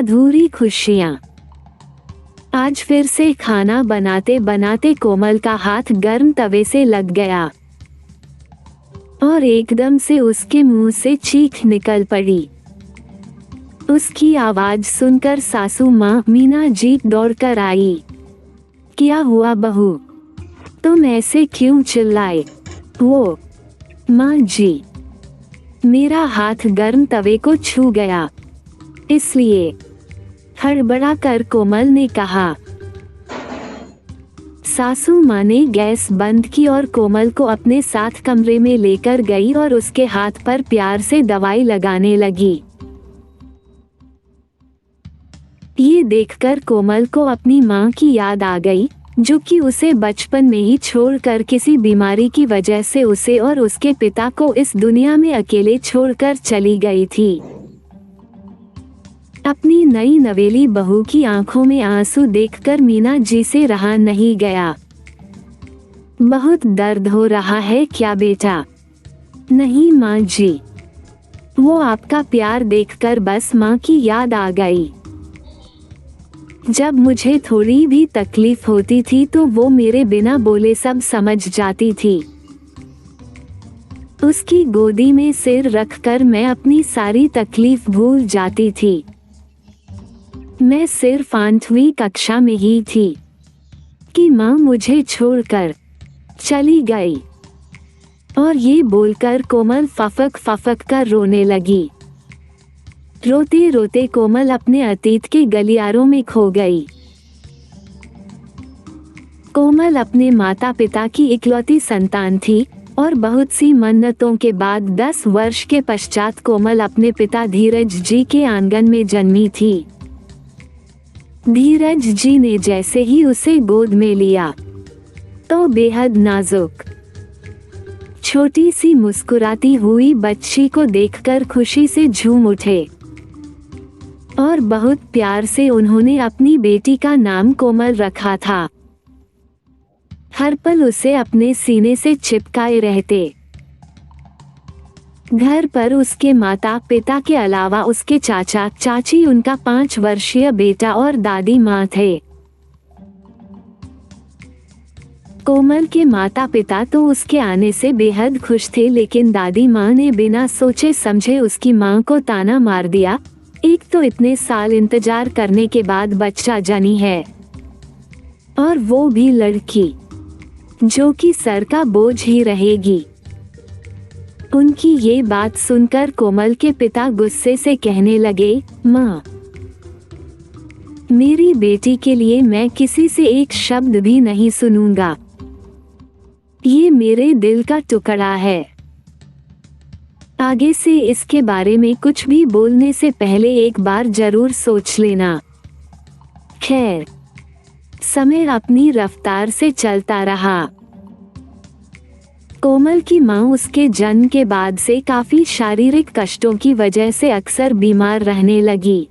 अधूरी खुशियाँ। आज फिर से खाना बनाते बनाते कोमल का हाथ गर्म तवे से लग गया और एकदम से उसके मुंह से चीख निकल पड़ी। उसकी आवाज सुनकर सासू माँ मीना जी दौड़कर आई। क्या हुआ बहू, तुम ऐसे क्यों चिल्लाए? वो माँ जी, मेरा हाथ गर्म तवे को छू गया, इसलिए, हड़बड़ा कर कोमल ने कहा। सासू माँ ने गैस बंद की और कोमल को अपने साथ कमरे में लेकर गई और उसके हाथ पर प्यार से दवाई लगाने लगी। ये देखकर कोमल को अपनी माँ की याद आ गई, जो कि उसे बचपन में ही छोड़कर किसी बीमारी की वजह से उसे और उसके पिता को इस दुनिया में अकेले छोड़कर चली गई थी। अपनी नई नवेली बहू की आंखों में आंसू देखकर मीना जी से रहा नहीं गया। बहुत दर्द हो रहा है क्या बेटा? नहीं माँ जी, वो आपका प्यार देखकर बस माँ की याद आ गई। जब मुझे थोड़ी भी तकलीफ होती थी तो वो मेरे बिना बोले सब समझ जाती थी। उसकी गोदी में सिर रखकर मैं अपनी सारी तकलीफ भूल जाती थी। मैं सिर्फ 8वीं कक्षा में ही थी कि माँ मुझे छोड़कर चली गई। और ये बोलकर कोमल फफक फफक कर रोने लगी। रोते रोते कोमल अपने अतीत के गलियारों में खो गई। कोमल अपने माता पिता की इकलौती संतान थी और बहुत सी मन्नतों के बाद 10 वर्ष के पश्चात कोमल अपने पिता धीरज जी के आंगन में जन्मी थी। धीरज जी ने जैसे ही उसे गोद में लिया तो बेहद नाजुक छोटी सी मुस्कुराती हुई बच्ची को देखकर खुशी से झूम उठे और बहुत प्यार से उन्होंने अपनी बेटी का नाम कोमल रखा था। हर पल उसे अपने सीने से चिपकाए रहते। घर पर उसके माता पिता के अलावा उसके चाचा चाची, उनका 5 वर्षीय बेटा और दादी माँ थे। कोमल के माता पिता तो उसके आने से बेहद खुश थे, लेकिन दादी माँ ने बिना सोचे समझे उसकी माँ को ताना मार दिया। एक तो इतने साल इंतजार करने के बाद बच्चा जनी है और वो भी लड़की, जो कि सर का बोझ ही रहेगी। उनकी ये बात सुनकर कोमल के पिता गुस्से से कहने लगे, माँ, मेरी बेटी के लिए मैं किसी से एक शब्द भी नहीं सुनूंगा। ये मेरे दिल का टुकड़ा है। आगे से इसके बारे में कुछ भी बोलने से पहले एक बार जरूर सोच लेना। खैर, समय अपनी रफ्तार से चलता रहा। कोमल की माँ उसके जन्म के बाद से काफी शारीरिक कष्टों की वजह से अक्सर बीमार रहने लगी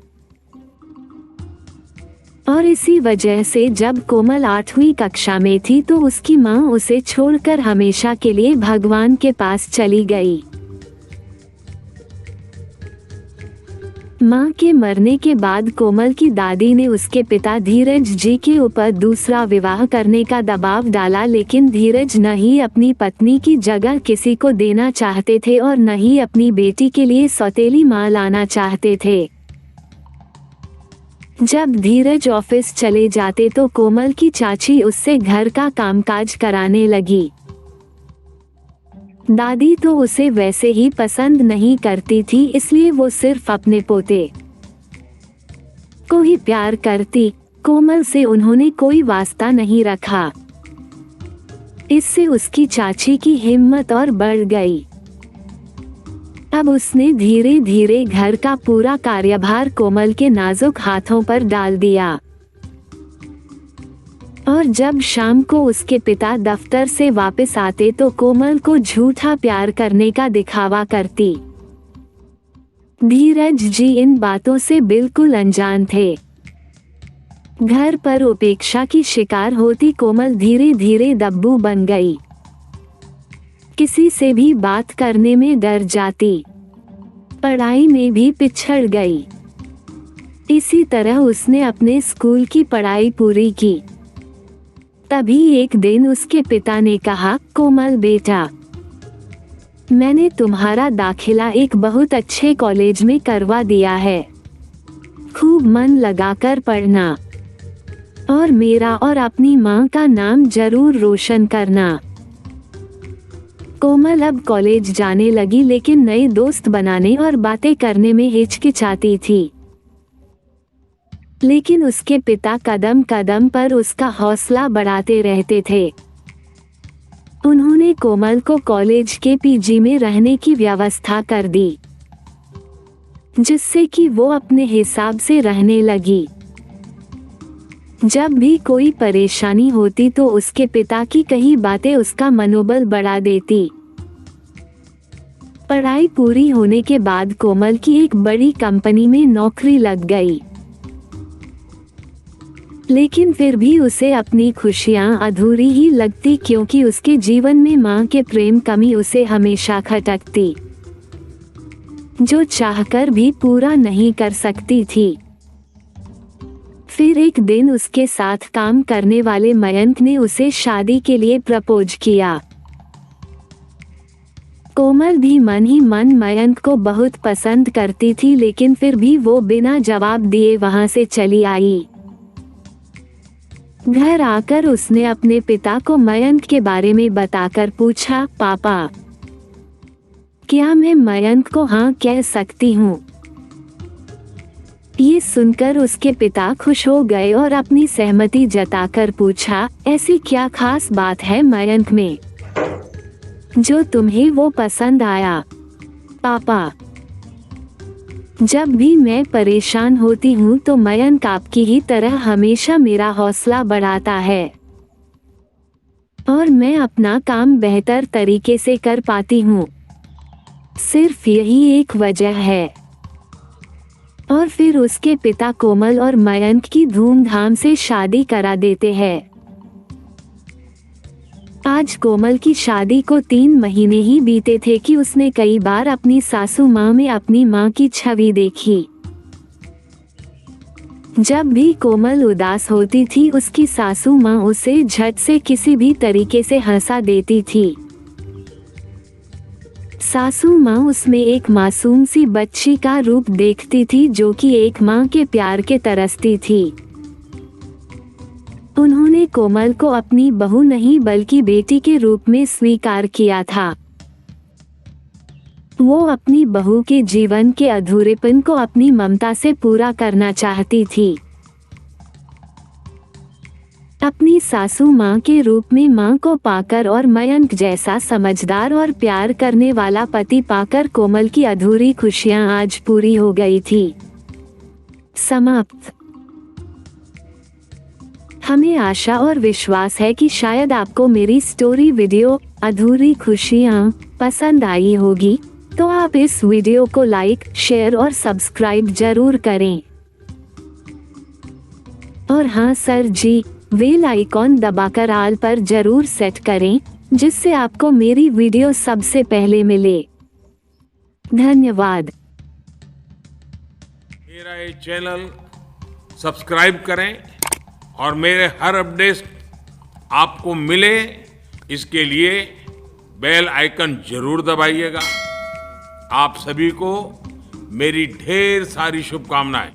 और इसी वजह से जब कोमल 8वीं कक्षा में थी तो उसकी माँ उसे छोड़कर हमेशा के लिए भगवान के पास चली गई। माँ के मरने के बाद कोमल की दादी ने उसके पिता धीरज जी के ऊपर दूसरा विवाह करने का दबाव डाला, लेकिन धीरज न ही अपनी पत्नी की जगह किसी को देना चाहते थे और न ही अपनी बेटी के लिए सौतेली माँ लाना चाहते थे। जब धीरज ऑफिस चले जाते तो कोमल की चाची उससे घर का कामकाज कराने लगी। दादी तो उसे वैसे ही पसंद नहीं करती थी, इसलिए वो सिर्फ अपने पोते को ही प्यार करती। कोमल से उन्होंने कोई वास्ता नहीं रखा। इससे उसकी चाची की हिम्मत और बढ़ गई। अब उसने धीरे धीरे घर का पूरा कार्यभार कोमल के नाजुक हाथों पर डाल दिया और जब शाम को उसके पिता दफ्तर से वापस आते तो कोमल को झूठा प्यार करने का दिखावा करती। धीरज जी इन बातों से बिल्कुल अनजान थे। घर पर उपेक्षा की शिकार होती कोमल धीरे धीरे दब्बू बन गई। किसी से भी बात करने में डर जाती, पढ़ाई में भी पिछड़ गई। इसी तरह उसने अपने स्कूल की पढ़ाई पूरी की। तभी एक दिन उसके पिता ने कहा, कोमल बेटा, मैंने तुम्हारा दाखिला एक बहुत अच्छे कॉलेज में करवा दिया है। खूब मन लगाकर पढ़ना और मेरा और अपनी माँ का नाम जरूर रोशन करना। कोमल अब कॉलेज जाने लगी, लेकिन नए दोस्त बनाने और बातें करने में हिचकिचाती थी। लेकिन उसके पिता कदम कदम पर उसका हौसला बढ़ाते रहते थे। उन्होंने कोमल को कॉलेज के पीजी में रहने की व्यवस्था कर दी, जिससे कि वो अपने हिसाब से रहने लगी। जब भी कोई परेशानी होती तो उसके पिता की कई बातें उसका मनोबल बढ़ा देती। पढ़ाई पूरी होने के बाद कोमल की एक बड़ी कंपनी में नौकरी लग गई, लेकिन फिर भी उसे अपनी खुशियां अधूरी ही लगती, क्योंकि उसके जीवन में मां के प्रेम कमी उसे हमेशा खटकती, जो चाहकर भी पूरा नहीं कर सकती थी। फिर एक दिन उसके साथ काम करने वाले मयंक ने उसे शादी के लिए प्रपोज किया। कोमल भी मन ही मन मयंक को बहुत पसंद करती थी, लेकिन फिर भी वो बिना जवाब दिए वहां से चली आई। घर आकर उसने अपने पिता को मयंक के बारे में बताकर पूछा, पापा, क्या मैं मयंक को हाँ कह सकती हूँ? ये सुनकर उसके पिता खुश हो गए और अपनी सहमति जताकर पूछा, ऐसी क्या खास बात है मयंक में जो तुम्हें वो पसंद आया? पापा, जब भी मैं परेशान होती हूँ तो मयंक आपकी ही तरह हमेशा मेरा हौसला बढ़ाता है और मैं अपना काम बेहतर तरीके से कर पाती हूँ। सिर्फ यही एक वजह है। और फिर उसके पिता कोमल और मयंक की धूमधाम से शादी करा देते हैं। आज कोमल की शादी को 3 महीने ही बीते थे कि उसने कई बार अपनी सासू माँ में अपनी माँ की छवि देखी। जब भी कोमल उदास होती थी, उसकी सासू माँ उसे झट से किसी भी तरीके से हंसा देती थी। सासू माँ उसमें एक मासूम सी बच्ची का रूप देखती थी, जो कि एक माँ के प्यार के तरसती थी। उन्होंने कोमल को अपनी बहू नहीं बल्कि बेटी के रूप में स्वीकार किया था। वो अपनी बहू के जीवन के अधूरेपन को अपनी ममता से पूरा करना चाहती थी। अपनी सासू माँ के रूप में माँ को पाकर और मयंक जैसा समझदार और प्यार करने वाला पति पाकर कोमल की अधूरी खुशियाँ आज पूरी हो गई थी। समाप्त। हमें आशा और विश्वास है कि शायद आपको मेरी स्टोरी वीडियो अधूरी खुशियाँ पसंद आई होगी, तो आप इस वीडियो को लाइक, शेयर और सब्सक्राइब जरूर करें। और हाँ सर जी, बेल आइकॉन दबाकर ऑल पर जरूर सेट करें, जिससे आपको मेरी वीडियो सबसे पहले मिले। धन्यवाद। मेरा ये चैनल सब्सक्राइब करें और मेरे हर अपडेट आपको मिले, इसके लिए बेल आइकन जरूर दबाइएगा। आप सभी को मेरी ढेर सारी शुभकामनाएं।